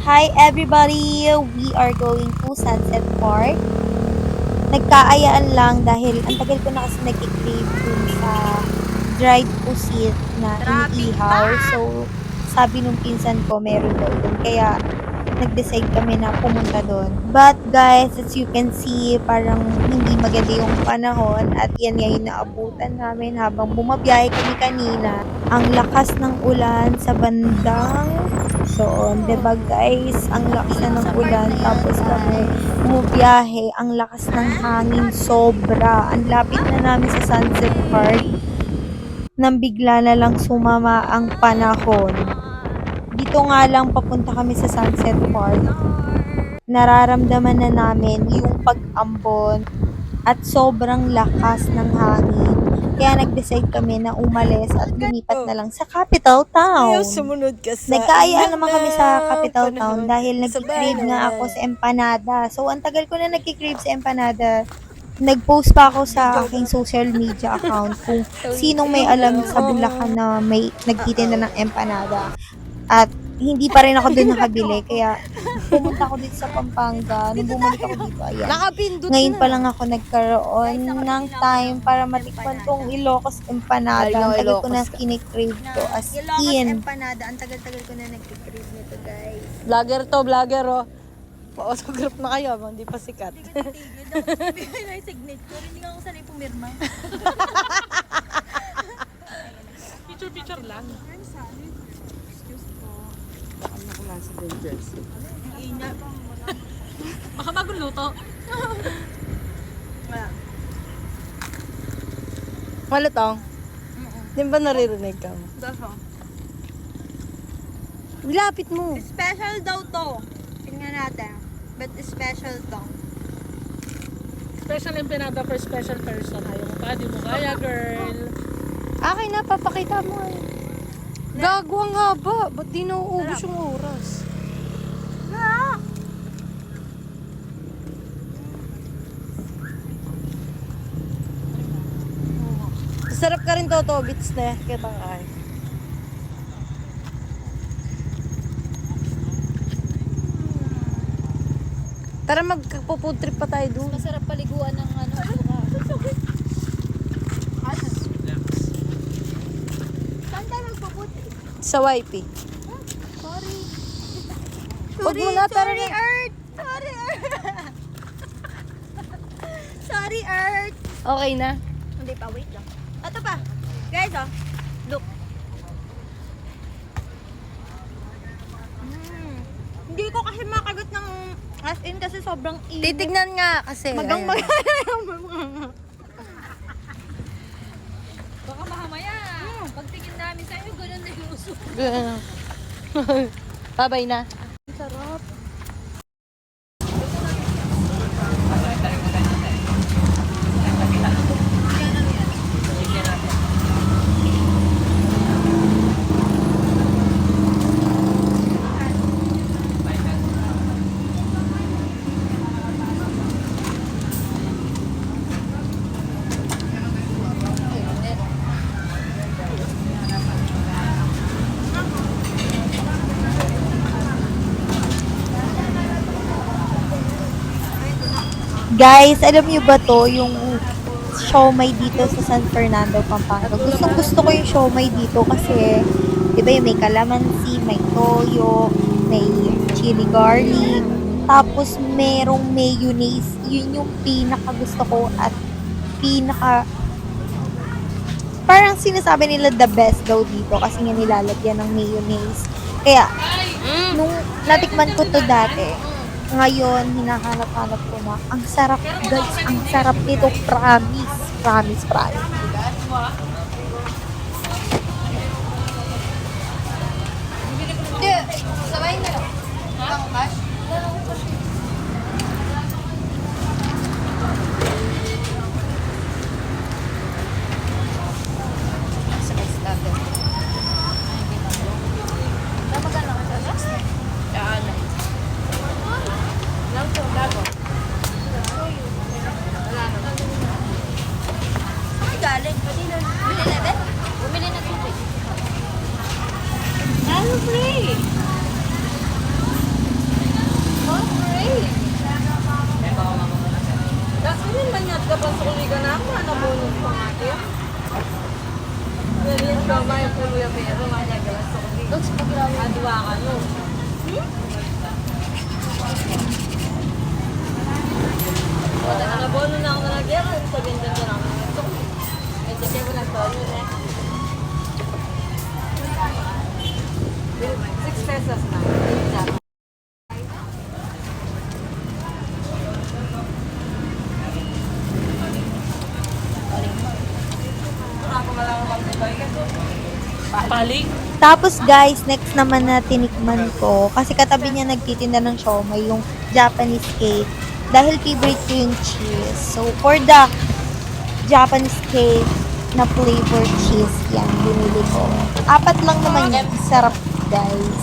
Hi everybody! We are going to Sunset Park. Nagkaayaan lang dahil ang tagal ko na kasi nag-crave dun sa dried pusit na iniihaw. So, sabi nung pinsan ko meron daw dun. Kaya, nag-decide kami na pumunta doon. But guys, as you can see, parang hindi maganda yung panahon at yan nga yung naabutan namin habang bumabiyahe kami kanina. Ang lakas ng ulan sa bandang doon, 'di ba guys? Ang lakas na ng ulan tapos kami bumabiyahe, ang lakas ng hangin sobra. Ang lapit na namin sa Sunset Park nang bigla na lang sumama ang panahon. Dito nga lang papunta kami sa Sunset Park, nararamdaman na namin yung pag-ambon at sobrang lakas ng hangin. Kaya nag-decide kami na umalis at lumipat na lang sa Capital Ayaw Town. sumunod ka sa Nagkaayaan ilang naman kami sa Capital Town panahon. dahil Sabay nag-crave nga ako naman. sa empanada. So, ang tagal ko na nag-crave sa empanada. Nag-post pa ako sa aking social media account kung sinong may alam sa Bulacan na may nagtitinda ng empanada. At hindi pa rin ako doon nakabili. Kaya pumunta ako dito sa Pampanga. Nung bumalik ako dito, ayan. Nakapindot Ngayon na. pa lang ako nagkaroon ng time para matikman tong Ilocos empanada. Ang tagal ko na kinikrave to. As in. Empanada, ang tagal-tagal ko na nag-crave nito, guys. Vlogger to, vlogger oh. Pa-autograph na kayo, habang di pa sikat. Bigay na yung signature, hindi nga ako sanay pumirma. Picture lang. Ano ko lang sa Rangers? Baka bagong luto. Malatong? Di ba naririnig ka mo? Daso. Lapit mo. Special daw to. Tingnan natin. But special to. Special empanada for special person. Ayaw mo pa, di mo kaya, girl. Akin na, papakita mo. Gago ang haba. Ba't di nauubos yung oras? Sarap ka rin to, bits na. Kita ka ay. Tara magpo-food trip pa tayo doon. Masarap paliguan ng ano. Saan tayo magpaputi? Sa YP. Sorry. Huwag mo na, tara Sorry, na. Earth! Sorry, Earth! Sorry, Earth! Okay na. Hindi pa, wait lang. Ito pa. Guys, oh. Look. Hindi ko kasi makagat ng as in kasi sobrang init. Titignan nga kasi. Magang Ayan. Baka mahamaya. Pagtingin namin sa iyo, ganun na yung uso. Babay na. Sarap. Guys, alam niyo ba to yung siomai dito sa San Fernando, Pampanga? Gustong gusto ko yung siomai dito kasi, di ba yung may kalamansi, may toyo, may chili garlic, tapos merong mayonnaise. Yun yung pinaka gusto ko at pinaka parang sinasabi nila the best daw dito kasi nga nilalagyan ng mayonnaise. Kaya, nung natikman ko to dati, ngayon, hinahanap-hanap ko na. Ang sarap, guys. Ang sarap nito. Promise. Promise, promise. Sabay na lang. Ang cash? Galing. Bili na din? Bumili na tubig. Ano, free? sukli ka na ako. Ano bonus pa nga ito? Ganyan ka ba yung pulo yung pero mga galas sukli. Adwa ka no. Wala na bono na ako na nagyaran. Sabihin din ko na ako ng sukli. Ay, kasi mo lang to. Yun eh. 6 pesos na. Palik. Tapos guys, next naman na tinikman ko, kasi katabi niya nagtitinda ng siomay, yung Japanese cake. Dahil favorite ko yung cheese. So, for the Japanese cake na flavor cheese, yan, binili ko. 4 lang naman yan. Sarap, guys.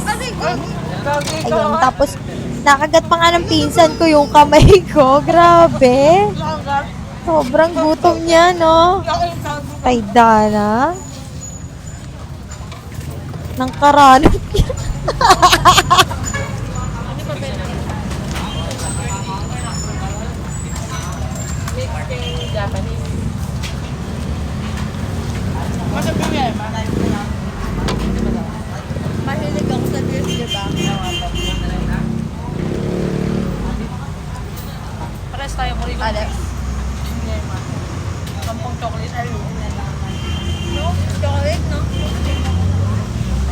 Ayun, tapos, nakagat pa nga ng pinsan ko yung kamay ko. Grabe. Sobrang gutom niya, no? Kay Dana. Nang karanot niya. Japanese. Mahilig ako sa beers, di ba? Pares tayo mo rin. Alex? Kampong chocolate. No? Chocolate, no?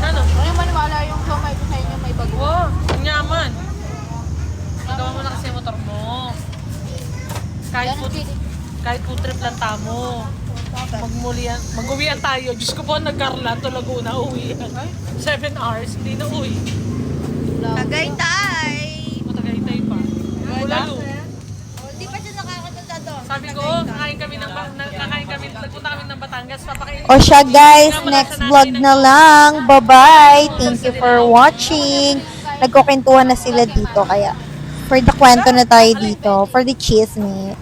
Ano? Ano maniwala yung kamay ko sa inyo may bago? Oo, ang yaman. Magawa mo na kasi yung motor mo. Kahit food trip lang tamo. Mag-uwian tayo. Diyos ko po, nagkarla to Laguna, uwian. 7 hours, hindi na uwi. Tagaytay! Matagaytay pa. Bulalo. Hindi pa siya nakakapunta doon. Sabi ko, nagpunta kami ng Batangas, papakainin. O siya guys, next vlog na lang. Bye-bye. Thank you for watching. Nagkukwentuhan na sila dito, kaya for the kwento na tayo dito. For the chisme.